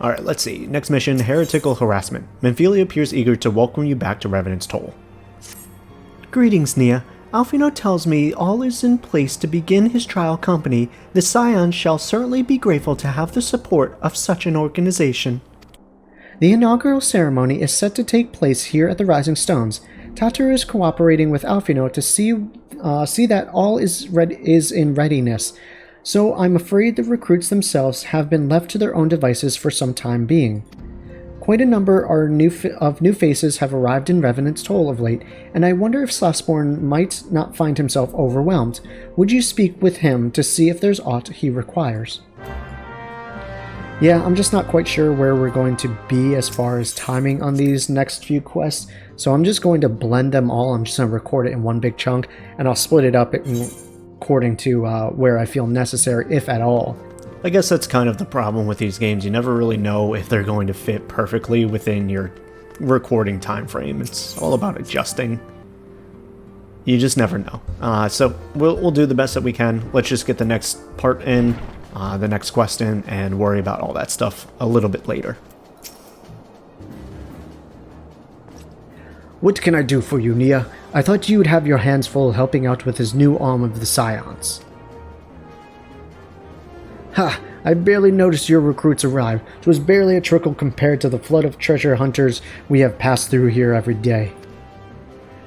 Alright, let's see. Next mission, Heretical Harassment. Menphelia appears eager to welcome you back to Revenant's Toll. Greetings, Nia. Alfino tells me all is in place to begin his trial company. The Scions shall certainly be grateful to have the support of such an organization. The inaugural ceremony is set to take place here at the Rising Stones. Tatar is cooperating with Alfino to see that all is in readiness, so I'm afraid the recruits themselves have been left to their own devices for some time being. Quite a number of new faces have arrived in Revenant's Toll of late, and I wonder if Slassborn might not find himself overwhelmed. Would you speak with him to see if there's aught he requires? Yeah, I'm just not quite sure where we're going to be as far as timing on these next few quests, so I'm just going to blend them all. I'm just going to record it in one big chunk, and I'll split it up according to where I feel necessary, if at all. I guess that's kind of the problem with these games. You never really know if they're going to fit perfectly within your recording time frame. It's all about adjusting. You just never know. So we'll do the best that we can. Let's just get the next part in, the next quest in, and worry about all that stuff a little bit later. What can I do for you, Nia? I thought you'd have your hands full helping out with his new arm of the Scions. Ha! I barely noticed your recruits arrive. 'Twas barely a trickle compared to the flood of treasure hunters we have passed through here every day.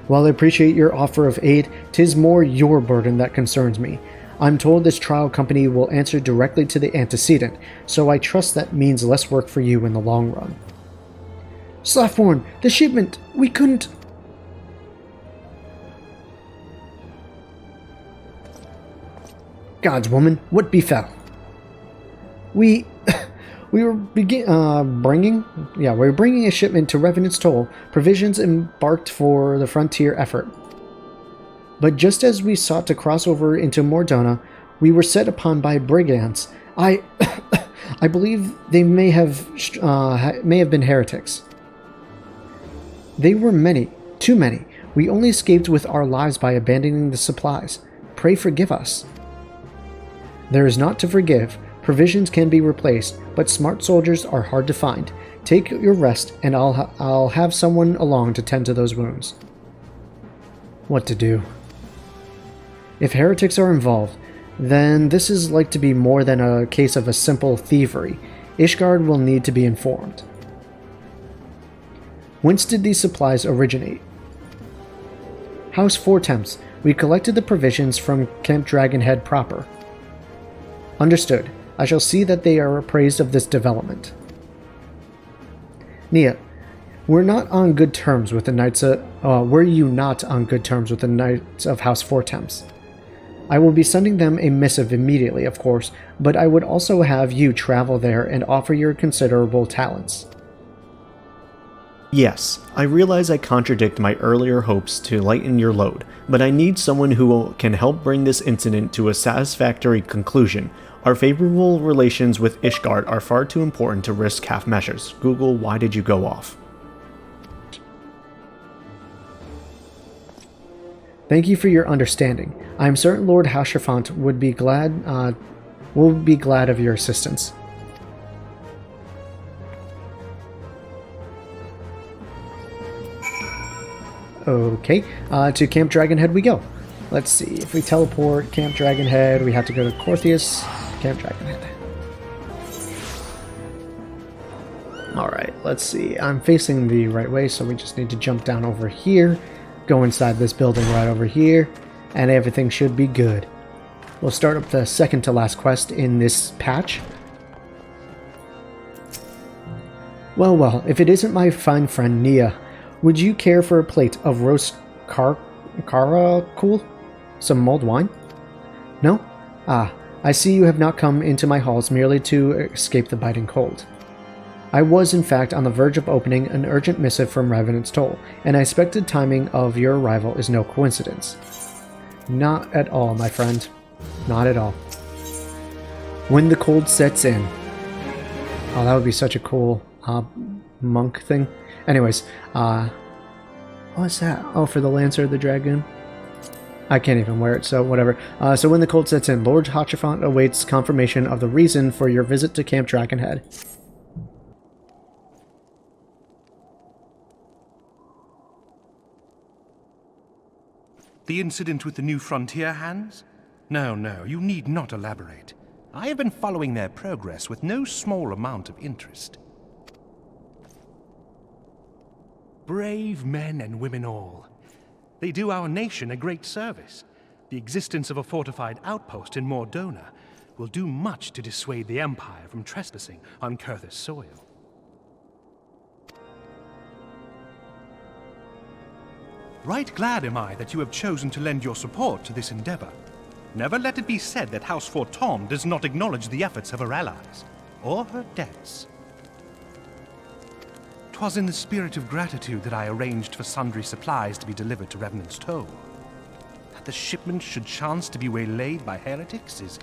While I appreciate your offer of aid, 'tis more your burden that concerns me. I'm told this trial company will answer directly to the antecedent, so I trust that means less work for you in the long run. Slaffborn, the shipment! We couldn't... Gods, woman, what befell? We were bringing a shipment to Revenant's Toll, provisions embarked for the frontier effort. But just as we sought to cross over into Mordona, we were set upon by brigands. I believe they may have been heretics. They were many, too many. We only escaped with our lives by abandoning the supplies. Pray forgive us. There is naught to forgive. Provisions can be replaced, but smart soldiers are hard to find. Take your rest, and I'll have someone along to tend to those wounds. What to do? If heretics are involved, then this is like to be more than a case of a simple thievery. Ishgard will need to be informed. Whence did these supplies originate? House Four Temps. We collected the provisions from Camp Dragonhead proper. Understood. I shall see that they are appraised of this development. Nia, were you not on good terms with the Knights of House Four Temps? I will be sending them a missive immediately, of course, but I would also have you travel there and offer your considerable talents. Yes, I realize I contradict my earlier hopes to lighten your load, but I need someone who can help bring this incident to a satisfactory conclusion. Our favorable relations with Ishgard are far too important to risk half measures. Google, why did you go off? Thank you for your understanding. I am certain Lord Hausherfont will be glad of your assistance. Okay, to Camp Dragonhead we go. Let's see, if we teleport Camp Dragonhead, we have to go to Coerthas, Camp Dragonhead. Alright, let's see, I'm facing the right way, so we just need to jump down over here, go inside this building right over here, and everything should be good. We'll start up the second to last quest in this patch. Well, if it isn't my fine friend Nia, would you care for a plate of roast karakul? Some mulled wine? No? Ah, I see you have not come into my halls merely to escape the biting cold. I was, in fact, on the verge of opening an urgent missive from Revenant's Toll, and I expected timing of your arrival is no coincidence. Not at all, my friend. Not at all. When the cold sets in. Oh, that would be such a cool monk thing. Anyways, what's that? Oh, for the Lancer of the Dragoon? I can't even wear it, so whatever. So when the cold sets in, Lord Hausherfont awaits confirmation of the reason for your visit to Camp Dragonhead. The incident with the new frontier hands? No, you need not elaborate. I have been following their progress with no small amount of interest. Brave men and women all. They do our nation a great service. The existence of a fortified outpost in Mordona will do much to dissuade the Empire from trespassing on Coerthas soil. Right glad am I that you have chosen to lend your support to this endeavor. Never let it be said that House Fortom does not acknowledge the efforts of her allies, or her debts. 'Twas in the spirit of gratitude that I arranged for sundry supplies to be delivered to Revenant's Toll. That the shipment should chance to be waylaid by heretics is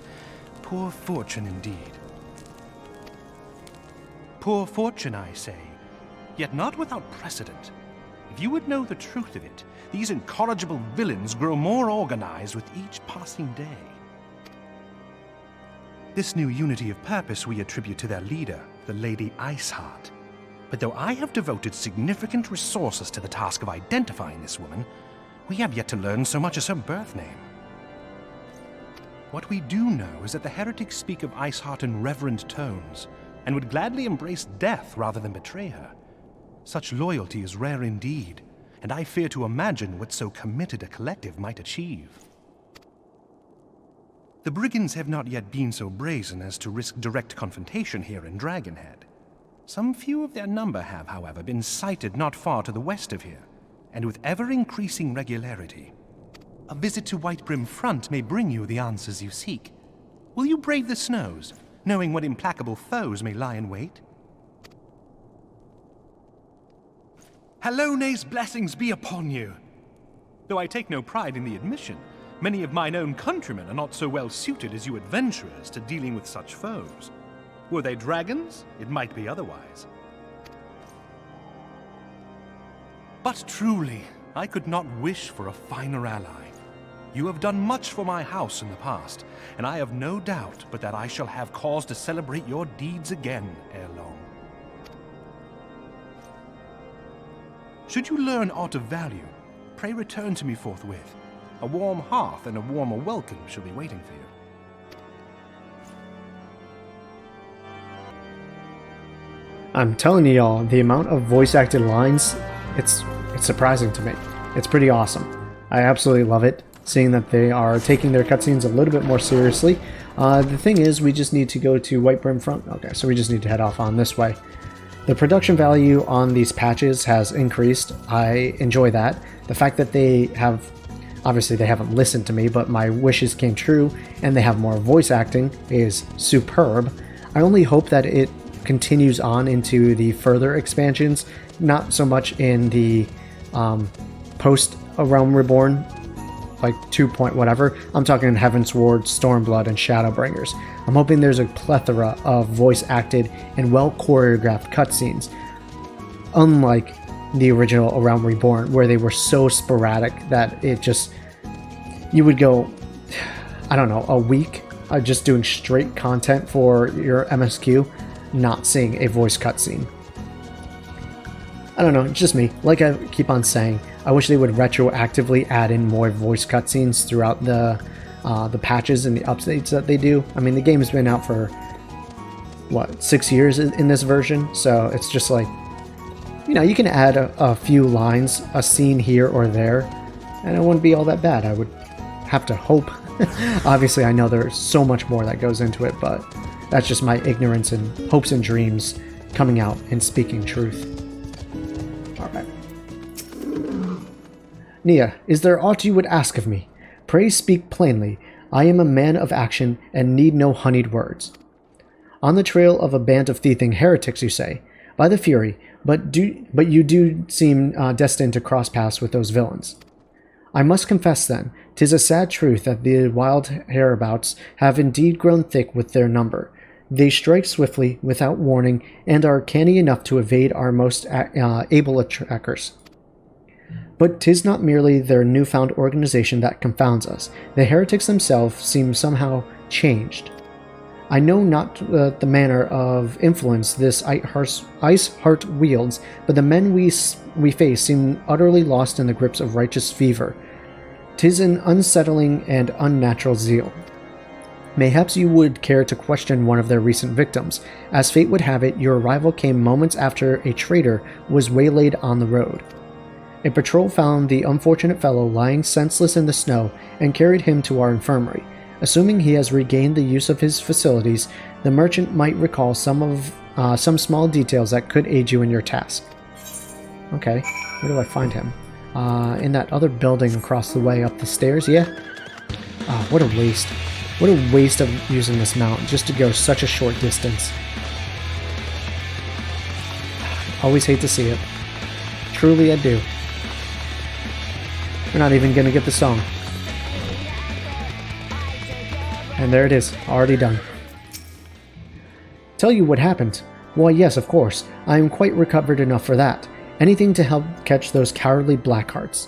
poor fortune indeed. Poor fortune, I say, yet not without precedent. If you would know the truth of it, these incorrigible villains grow more organized with each passing day. This new unity of purpose we attribute to their leader, the Lady Iceheart. But though I have devoted significant resources to the task of identifying this woman, we have yet to learn so much as her birth name. What we do know is that the heretics speak of Iceheart in reverent tones, and would gladly embrace death rather than betray her. Such loyalty is rare indeed, and I fear to imagine what so committed a collective might achieve. The brigands have not yet been so brazen as to risk direct confrontation here in Dragonhead. Some few of their number have, however, been sighted not far to the west of here, and with ever-increasing regularity. A visit to Whitebrim Front may bring you the answers you seek. Will you brave the snows, knowing what implacable foes may lie in wait? Hallone's blessings be upon you! Though I take no pride in the admission, many of mine own countrymen are not so well suited as you adventurers to dealing with such foes. Were they dragons, it might be otherwise. But truly, I could not wish for a finer ally. You have done much for my house in the past, and I have no doubt but that I shall have cause to celebrate your deeds again ere long. Should you learn aught of value, pray return to me forthwith. A warm hearth and a warmer welcome shall be waiting for you. I'm telling y'all, the amount of voice-acted lines, it's surprising to me. It's pretty awesome. I absolutely love it, seeing that they are taking their cutscenes a little bit more seriously. The thing is, we just need to go to Whitebrim Front. Okay, so we just need to head off on this way. The production value on these patches has increased. I enjoy that. The fact that they have, obviously they haven't listened to me, but my wishes came true, and they have more voice acting is superb. I only hope that it continues on into the further expansions, not so much in the post A Realm Reborn, like 2 point whatever. I'm talking Heaven's Ward, Stormblood, and Shadowbringers. I'm hoping there's a plethora of voice acted and well choreographed cutscenes, unlike the original A Realm Reborn, where they were so sporadic that it just, you would go, I don't know, a week just doing straight content for your MSQ, not seeing a voice cutscene. I don't know, it's just me. Like I keep on saying, I wish they would retroactively add in more voice cutscenes throughout the patches and the updates that they do. I mean, the game's been out for, what, 6 years in this version? So it's just like, you know, you can add a few lines, a scene here or there, and it wouldn't be all that bad. I would have to hope. Obviously, I know there's so much more that goes into it, but that's just my ignorance and hopes and dreams coming out and speaking truth. Alright. Nia, is there aught you would ask of me? Pray speak plainly. I am a man of action and need no honeyed words. On the trail of a band of thieving heretics, you say? By the Fury, but you do seem destined to cross paths with those villains. I must confess then, 'tis a sad truth that the wild hereabouts have indeed grown thick with their number. They strike swiftly, without warning, and are canny enough to evade our most able trackers. But 'tis not merely their newfound organization that confounds us. The heretics themselves seem somehow changed. I know not the manner of influence this ice heart wields, but the men we face seem utterly lost in the grips of righteous fever. 'Tis an unsettling and unnatural zeal. Mayhaps you would care to question one of their recent victims. As fate would have it, your arrival came moments after a traitor was waylaid on the road. A patrol found the unfortunate fellow lying senseless in the snow and carried him to our infirmary. Assuming he has regained the use of his facilities, the merchant might recall some small details that could aid you in your task. Okay, where do I find him? In that other building across the way up the stairs, yeah? What a waste. What a waste of using this mount just to go such a short distance. Always hate to see it. Truly I do. We're not even gonna get the song. And there it is, already done. Tell you what happened? Why yes, of course. I am quite recovered enough for that. Anything to help catch those cowardly Blackhearts.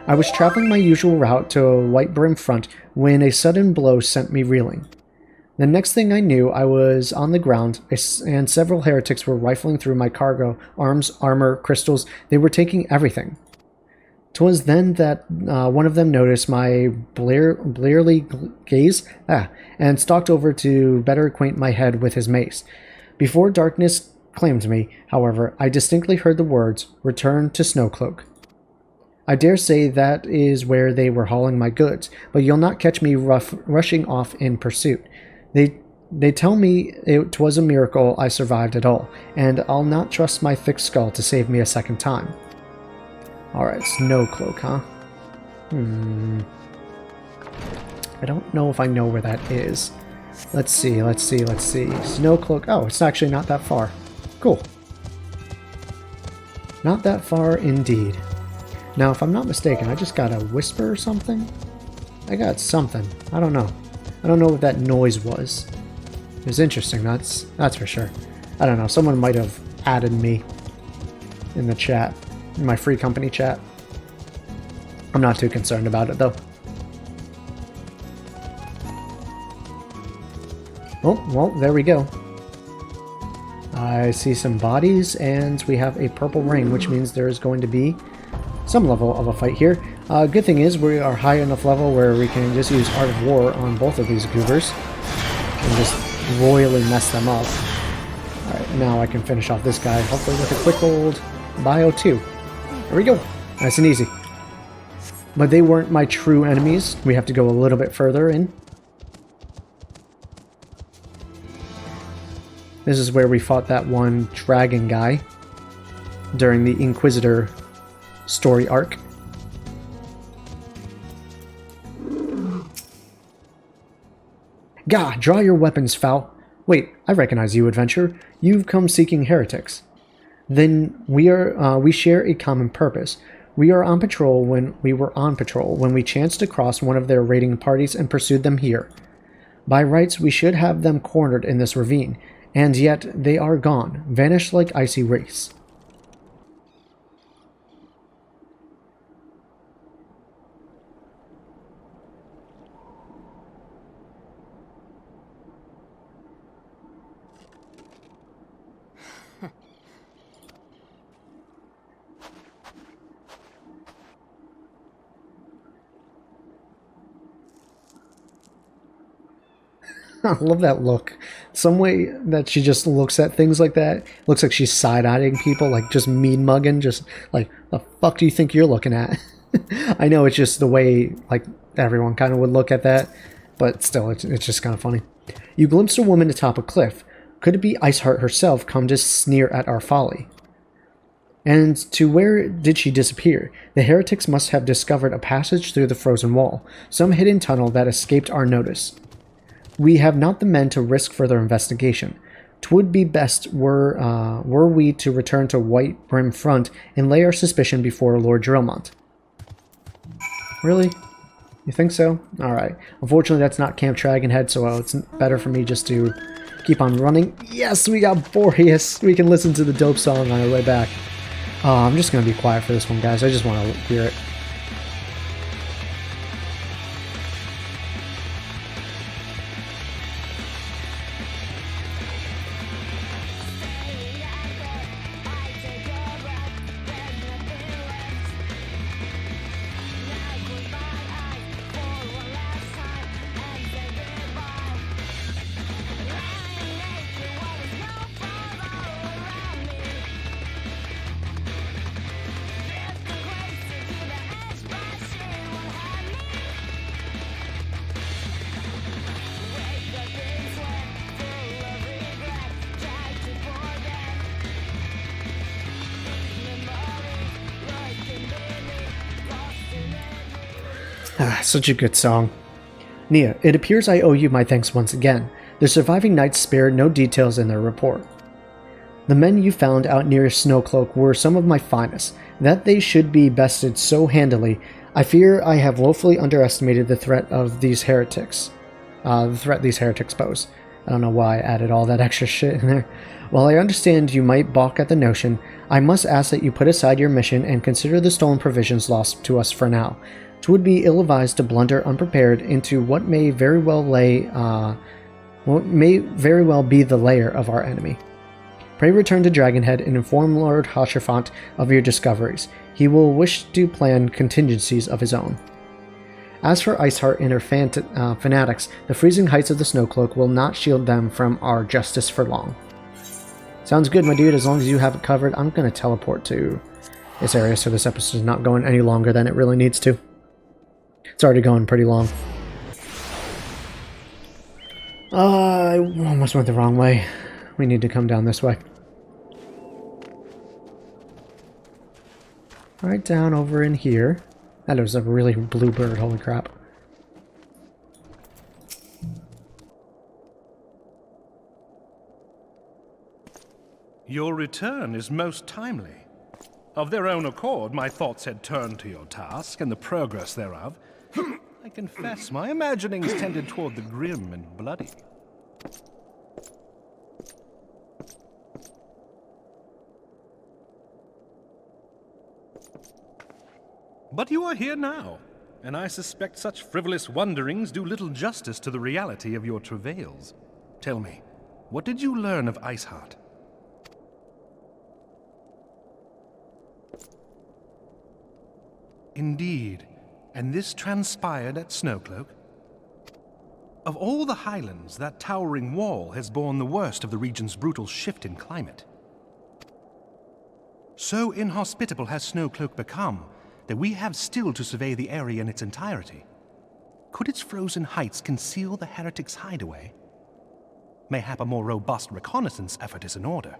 I was traveling my usual route to a white brim front when a sudden blow sent me reeling. The next thing I knew, I was on the ground, and several heretics were rifling through my cargo, arms, armor, crystals. They were taking everything. 'Twas then that one of them noticed my blearly gaze, and stalked over to better acquaint my head with his mace. Before darkness claimed me, however, I distinctly heard the words, "Return to Snowcloak." I dare say that is where they were hauling my goods, but you'll not catch me rushing off in pursuit. They tell me it was a miracle I survived at all, and I'll not trust my thick skull to save me a second time. Alright, Snowcloak, huh? I don't know if I know where that is. Let's see. Snowcloak. Oh, it's actually not that far. Cool. Not that far indeed. Now, if I'm not mistaken, I just got a whisper or something? I got something. I don't know. I don't know what that noise was. It was interesting, that's for sure. I don't know, someone might have added me in the chat, in my free company chat. I'm not too concerned about it, though. Oh, well, there we go. I see some bodies, and we have a purple ring, which means there is going to be some level of a fight here. Good thing is we are high enough level where we can just use Art of War on both of these goobers and just royally mess them up. Alright, now I can finish off this guy, hopefully with a quick old Bio 2. There we go. Nice and easy. But they weren't my true enemies. We have to go a little bit further in. This is where we fought that one dragon guy during the Inquisitor story arc. Gah! Draw your weapons, foul! Wait, I recognize you, adventurer. You've come seeking heretics. Then we share a common purpose. We were on patrol when we chanced to cross one of their raiding parties and pursued them here. By rights, we should have them cornered in this ravine, and yet they are gone, vanished like icy wraiths. I love that look. Some way that she just looks at things like that. Looks like she's side-eyeing people, like just mean mugging, just like, the fuck do you think you're looking at? I know it's just the way like everyone kind of would look at that, but still, it's just kind of funny. You glimpsed a woman atop a cliff. Could it be Iceheart herself come to sneer at our folly? And to where did she disappear? The heretics must have discovered a passage through the frozen wall, some hidden tunnel that escaped our notice. We have not the men to risk further investigation. 'Twould be best were we to return to White Brim Front and lay our suspicion before Lord Drillmont. Really? You think so? Alright. Unfortunately, that's not Camp Dragonhead, so it's better for me just to keep on running. Yes, we got Boreas! We can listen to the dope song on our way back. I'm just going to be quiet for this one, guys. I just want to hear it. Such a good song. Nia, it appears I owe you my thanks once again. The surviving knights spared no details in their report. The men you found out near Snowcloak were some of my finest. That they should be bested so handily, I fear I have woefully underestimated the threat of these heretics. These heretics pose. I don't know why I added all that extra shit in there. While I understand you might balk at the notion, I must ask that you put aside your mission and consider the stolen provisions lost to us for now. 'Twould be ill-advised to blunder unprepared into what may very well be the lair of our enemy. Pray return to Dragonhead and inform Lord Hashirfant of your discoveries. He will wish to plan contingencies of his own. As for Iceheart and her fanatics, the freezing heights of the Snowcloak will not shield them from our justice for long. Sounds good, my dude. As long as you have it covered, I'm going to teleport to this area so this episode is not going any longer than it really needs to. It's already going pretty long. I almost went the wrong way. We need to come down this way. Right down over in here. That was a really blue bird, holy crap. Your return is most timely. Of their own accord, my thoughts had turned to your task and the progress thereof. I confess my imaginings tended toward the grim and bloody. But you are here now, and I suspect such frivolous wonderings do little justice to the reality of your travails. Tell me, what did you learn of Iceheart? Indeed, and this transpired at Snowcloak? Of all the highlands, that towering wall has borne the worst of the region's brutal shift in climate. So inhospitable has Snowcloak become that we have still to survey the area in its entirety. Could its frozen heights conceal the heretics' hideaway? Mayhap a more robust reconnaissance effort is in order.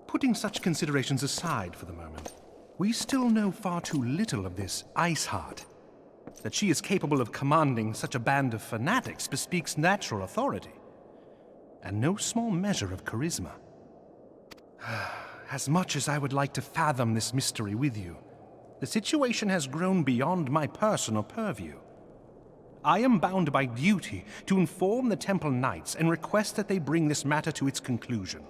Putting such considerations aside for the moment, we still know far too little of this Iceheart. That she is capable of commanding such a band of fanatics bespeaks natural authority, and no small measure of charisma. As much as I would like to fathom this mystery with you, the situation has grown beyond my personal purview. I am bound by duty to inform the Temple Knights and request that they bring this matter to its conclusion.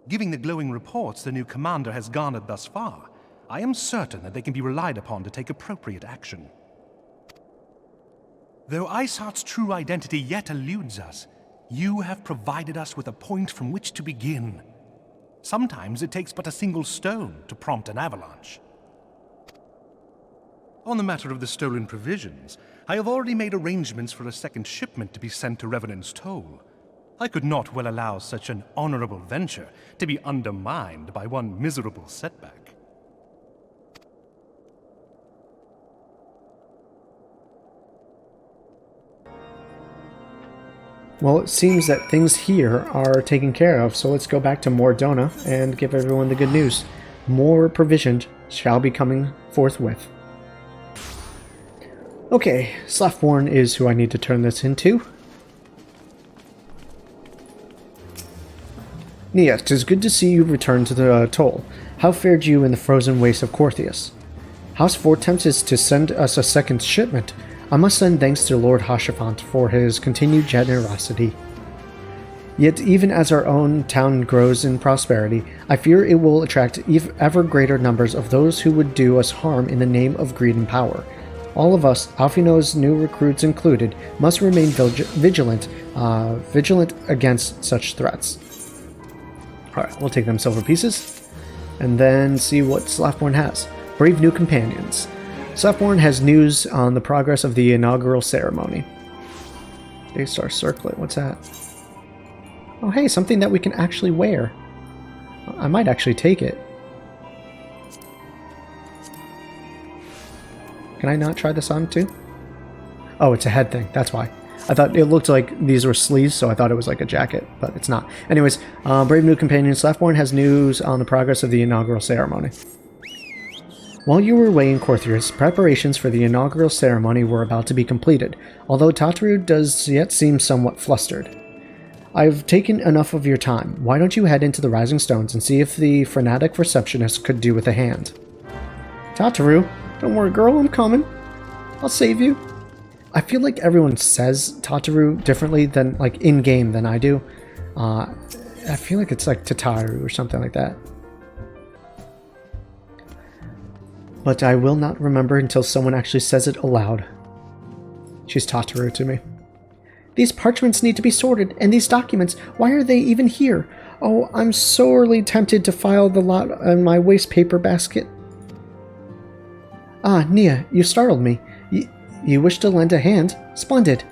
Given the glowing reports the new commander has garnered thus far, I am certain that they can be relied upon to take appropriate action. Though Iceheart's true identity yet eludes us, you have provided us with a point from which to begin. Sometimes it takes but a single stone to prompt an avalanche. On the matter of the stolen provisions, I have already made arrangements for a second shipment to be sent to Revenant's Toll. I could not well allow such an honorable venture to be undermined by one miserable setback. Well, it seems that things here are taken care of, so let's go back to Mordona and give everyone the good news. More provisions shall be coming forthwith. Okay, Slaftborn is who I need to turn this into. Nia, 'tis good to see you return to the Toll. How fared you in the frozen wastes of Coerthas? House tempts to send us a second shipment. I must send thanks to Lord Hashirfant for his continued generosity. Yet even as our own town grows in prosperity, I fear it will attract ever greater numbers of those who would do us harm in the name of greed and power. All of us, Alfino's new recruits included, must remain vigilant against such threats. Alright, we'll take them silver pieces, and then see what Slaftborn has. Brave new companions. Slaftborn has news on the progress of the inaugural ceremony. Daystar Circlet, what's that? Oh hey, something that we can actually wear. I might actually take it. Can I not try this on too? Oh, it's a head thing, that's why. I thought it looked like these were sleeves, so I thought it was like a jacket, but it's not. Anyways, brave new companion, Slaftborn has news on the progress of the inaugural ceremony. While you were away in Coerthas, preparations for the inaugural ceremony were about to be completed, although Tataru does yet seem somewhat flustered. I've taken enough of your time. Why don't you head into the Rising Stones and see if the frenetic receptionist could do with a hand? Tataru, don't worry girl, I'm coming. I'll save you. I feel like everyone says Tataru differently than, like, in-game than I do. I feel like it's like Tataru or something like that. But I will not remember until someone actually says it aloud. She's Tataru to me. These parchments need to be sorted, and these documents, why are they even here? Oh, I'm sorely tempted to file the lot in my waste paper basket. Ah, Nia, you startled me. You wish to lend a hand? Splendid.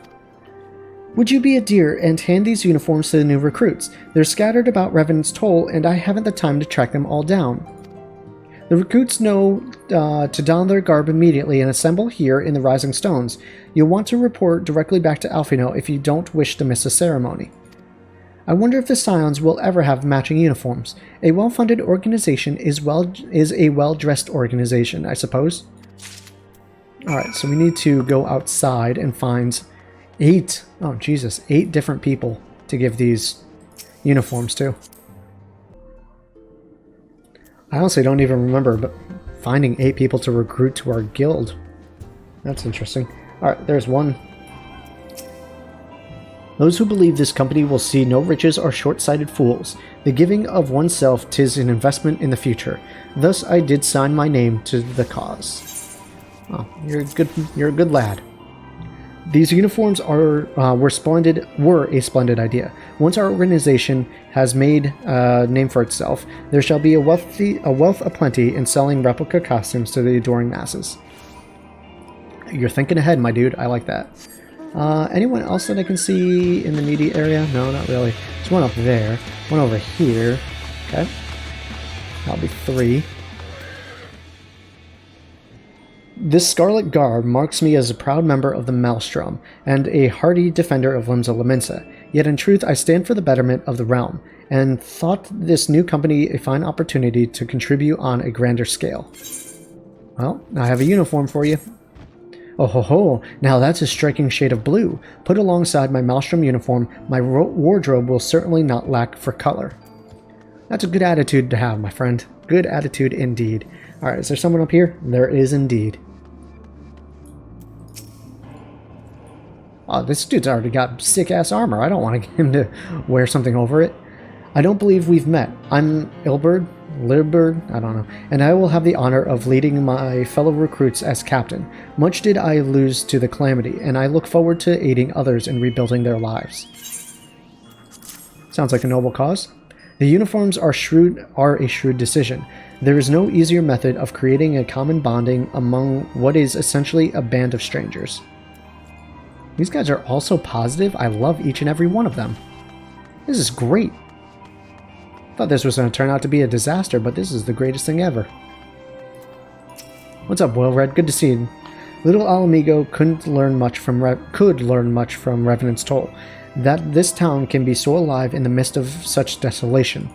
Would you be a dear and hand these uniforms to the new recruits? They're scattered about Revenant's Toll, and I haven't the time to track them all down. The recruits know to don their garb immediately and assemble here in the Rising Stones. You'll want to report directly back to Alphino if you don't wish to miss a ceremony. I wonder if the Scions will ever have matching uniforms. A well-funded organization is a well-dressed organization, I suppose. Alright, so we need to go outside and find 8 different people to give these uniforms to. I honestly don't even remember but finding 8 people to recruit to our guild. That's interesting. Alright, there's one. Those who believe this company will see no riches are short-sighted fools. The giving of oneself 'tis an investment in the future. Thus I did sign my name to the cause. Oh, you're a good lad. These uniforms were a splendid idea. Once our organization has made a name for itself, there shall be a wealth of plenty in selling replica costumes to the adoring masses. You're thinking ahead, my dude. I like that. Anyone else that I can see in the immediate area? No, not really. There's one up there. One over here. Okay. That'll be 3. This scarlet garb marks me as a proud member of the Maelstrom, and a hardy defender of Limsa Lominsa, yet in truth I stand for the betterment of the realm, and thought this new company a fine opportunity to contribute on a grander scale. Well, I have a uniform for you. Oh ho ho, now that's a striking shade of blue. Put alongside my Maelstrom uniform, my wardrobe will certainly not lack for color. That's a good attitude to have, my friend. Good attitude indeed. Alright, is there someone up here? There is indeed. Oh, this dude's already got sick-ass armor. I don't want him to wear something over it. I don't believe we've met. I'm Liberd, I don't know, and I will have the honor of leading my fellow recruits as captain. Much did I lose to the calamity, and I look forward to aiding others in rebuilding their lives. Sounds like a noble cause. The uniforms are a shrewd decision. There is no easier method of creating a common bonding among what is essentially a band of strangers. These guys are also positive. I love each and every one of them. This is great. Thought this was going to turn out to be a disaster, but this is the greatest thing ever. What's up, Will Red? Good to see you. Little Alamigo could learn much from Revenant's Toll. That this town can be so alive in the midst of such desolation.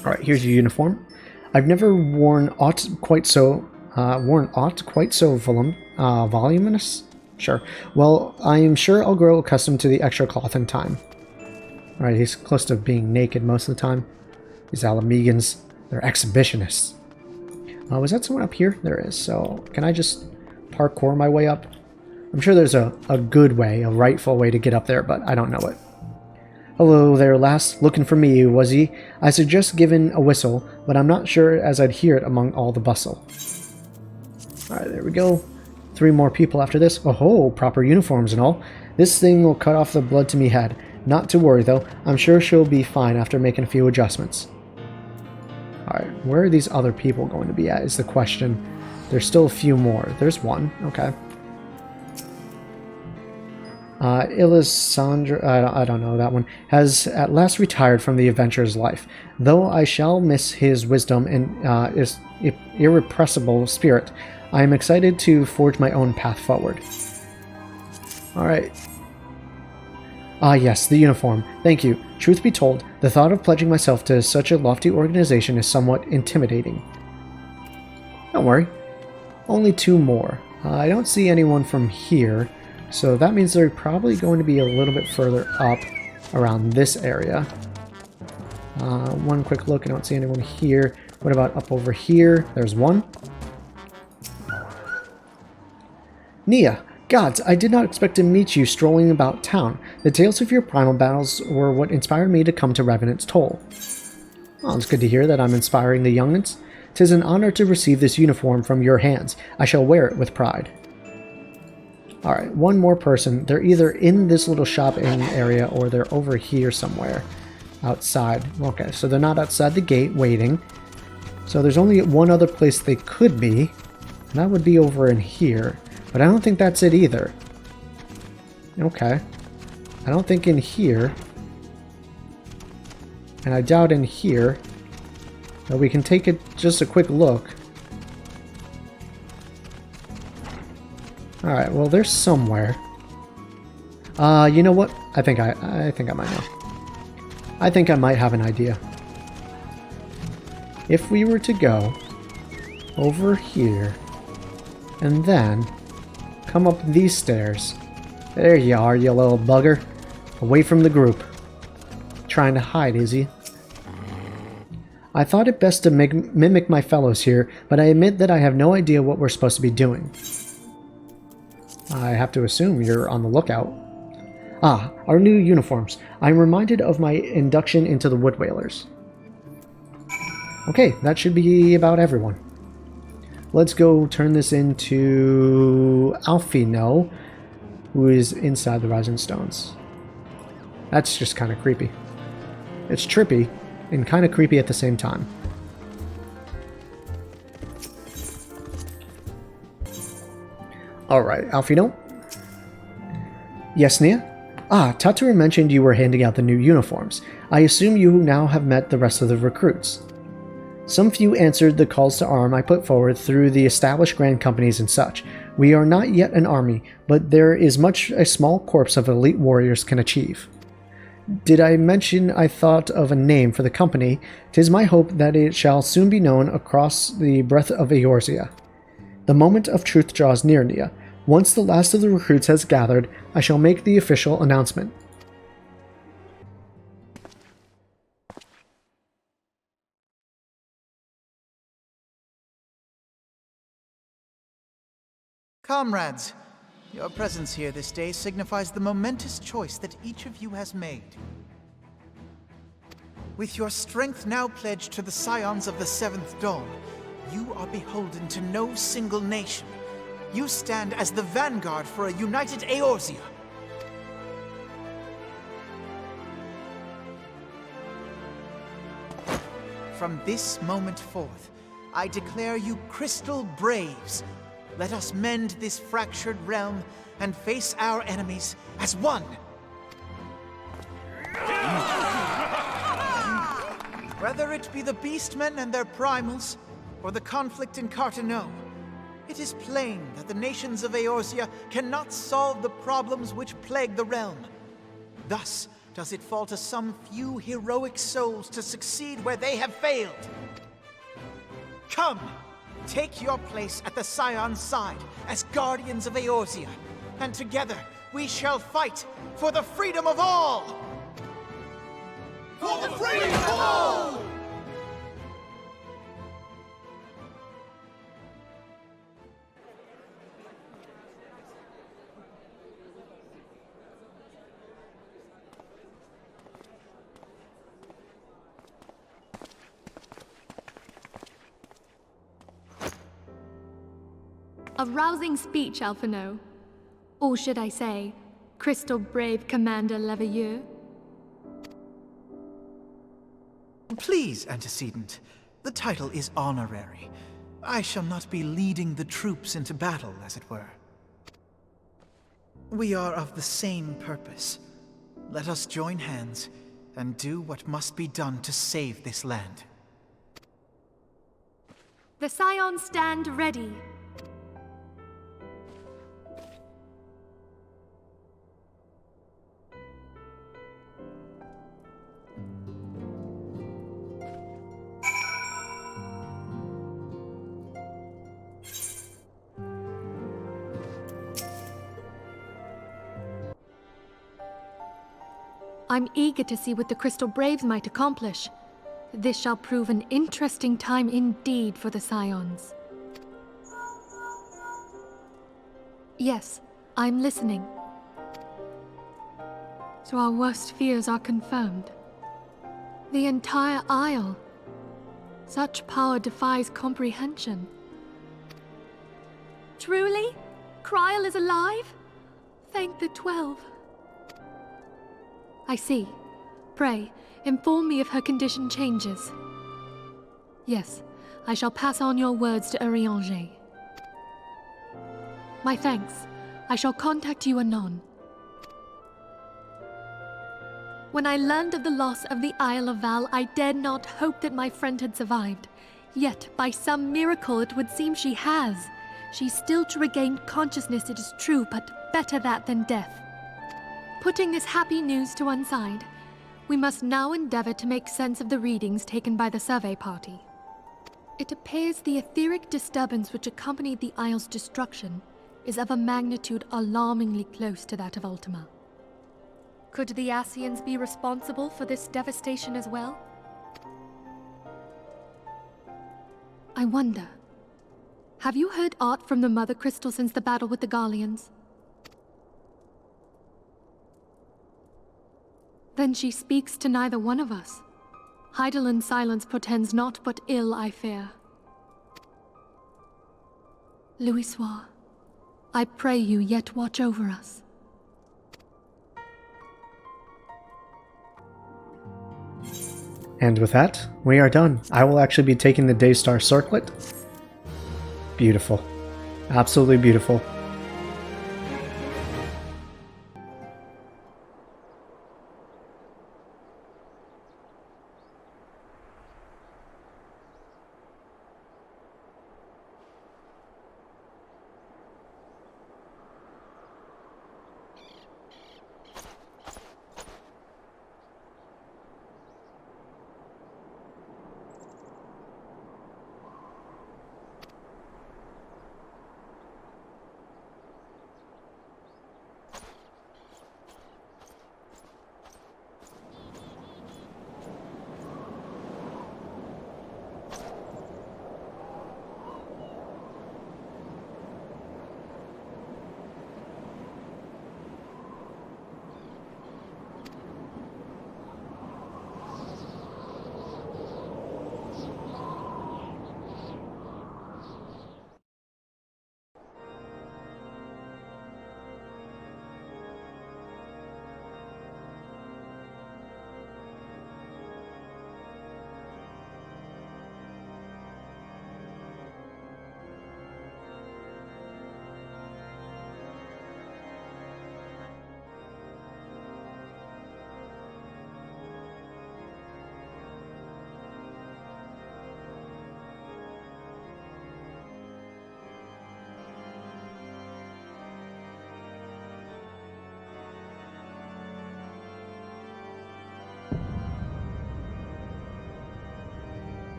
Alright, here's your uniform. I've never worn aught quite so voluminous. Sure. Well, I am sure I'll grow accustomed to the extra cloth in time. Alright, he's close to being naked most of the time. These Alamegans, they're exhibitionists. Was that someone up here? There is. So, can I just parkour my way up? I'm sure there's a good way, a rightful way to get up there, but I don't know it. Hello there, lass. Looking for me, was ye? I suggest giving a whistle, but I'm not sure as I'd hear it among all the bustle. Alright, there we go. 3 more people after this. Oh ho, proper uniforms and all. This thing will cut off the blood to me head. Not to worry though, I'm sure she'll be fine after making a few adjustments. Alright, where are these other people going to be at is the question. There's still a few more. There's one, okay. Ilisandra, I don't know that one, has at last retired from the adventurer's life. Though I shall miss his wisdom and his irrepressible spirit, I am excited to forge my own path forward. Alright. Ah yes, the uniform. Thank you. Truth be told, the thought of pledging myself to such a lofty organization is somewhat intimidating. Don't worry. Only 2 more. I don't see anyone from here, so that means they're probably going to be a little bit further up around this area. One quick look, I don't see anyone here. What about up over here? There's one. Nia, gods, I did not expect to meet you strolling about town. The tales of your primal battles were what inspired me to come to Revenant's Toll. Oh, it's good to hear that I'm inspiring the young'uns. 'Tis an honor to receive this uniform from your hands. I shall wear it with pride. Alright, one more person. They're either in this little shopping area or they're over here somewhere. Outside. Okay, so they're not outside the gate waiting. So there's only one other place they could be, and that would be over in here. But I don't think that's it either. Okay. I don't think in here. And I doubt in here. But we can take just a quick look. Alright, well there's somewhere. You know what? I think I might know. I think I might have an idea. If we were to go over here and then come up these stairs. There you are, you little bugger. Away from the group. Trying to hide, is he? I thought it best to mimic my fellows here, but I admit that I have no idea what we're supposed to be doing. I have to assume you're on the lookout. Ah, our new uniforms. I'm reminded of my induction into the Wood Whalers. Okay, that should be about everyone. Let's go turn this into Alfino, who is inside the Rising Stones. That's just kind of creepy. It's trippy, and kind of creepy at the same time. Alright, Alfino. Yes, Nia? Ah, Tatura mentioned you were handing out the new uniforms. I assume you now have met the rest of the recruits. Some few answered the calls to arm I put forward through the established grand companies and such. We are not yet an army, but there is much a small corps of elite warriors can achieve. Did I mention I thought of a name for the company? 'Tis my hope that it shall soon be known across the breadth of Eorzea. The moment of truth draws near, Nia. Once the last of the recruits has gathered, I shall make the official announcement. Comrades, your presence here this day signifies the momentous choice that each of you has made. With your strength now pledged to the scions of the Seventh Dawn, you are beholden to no single nation. You stand as the vanguard for a united Eorzea. From this moment forth, I declare you Crystal Braves. Let us mend this fractured realm and face our enemies as one. Whether it be the Beastmen and their primals, or the conflict in Carteneau, it is plain that the nations of Eorzea cannot solve the problems which plague the realm. Thus does it fall to some few heroic souls to succeed where they have failed. Come, take your place at the Scion's side as guardians of Eorzea, and together we shall fight for the freedom of all! For the freedom of all! A rousing speech, Alphino. Or should I say, Crystal Brave Commander Leveilleur? Please, Antecedent. The title is honorary. I shall not be leading the troops into battle, as it were. We are of the same purpose. Let us join hands and do what must be done to save this land. The Scions stand ready. I'm eager to see what the Crystal Braves might accomplish. This shall prove an interesting time indeed for the Scions. Yes, I'm listening. So our worst fears are confirmed. The entire Isle. Such power defies comprehension. Truly? Kryl is alive? Thank the 12. I see. Pray, inform me if her condition changes. Yes, I shall pass on your words to Eorzea. My thanks. I shall contact you anon. When I learned of the loss of the Isle of Val, I dared not hope that my friend had survived. Yet, by some miracle, it would seem she has. She's still to regain consciousness, it is true, but better that than death. Putting this happy news to one side, we must now endeavor to make sense of the readings taken by the survey party. It appears the etheric disturbance which accompanied the Isle's destruction is of a magnitude alarmingly close to that of Ultima. Could the Ascians be responsible for this devastation as well? I wonder, have you heard aught from the Mother Crystal since the battle with the Garleans? Then she speaks to neither one of us. Hydaelyn's silence portends naught but ill, I fear. Louisoix, I pray you yet watch over us. And with that, we are done. I will actually be taking the Daystar Circlet. Beautiful. Absolutely beautiful.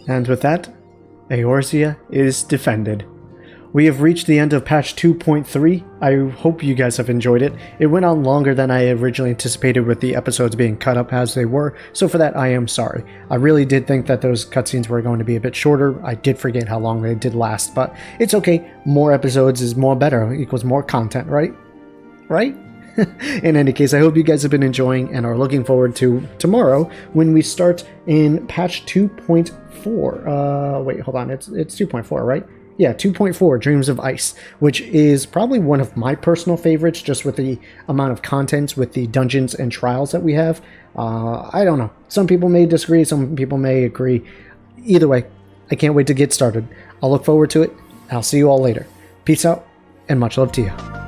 And with that, Eorzea is defended. We have reached the end of patch 2.3. I hope you guys have enjoyed it. It went on longer than I originally anticipated with the episodes being cut up as they were, so for that I am sorry. I really did think that those cutscenes were going to be a bit shorter. I did forget how long they did last, but it's okay. More episodes is more better, equals more content, right? Right? In any case, I hope you guys have been enjoying and are looking forward to tomorrow when we start in patch 2.4. Wait, hold on. It's 2.4, right? Yeah, 2.4, Dreams of Ice, which is probably one of my personal favorites, just with the amount of content, with the dungeons and trials that we have. I don't know. Some people may disagree, some people may agree. Either way, I can't wait to get started. I'll look forward to it. I'll see you all later. Peace out, and much love to you.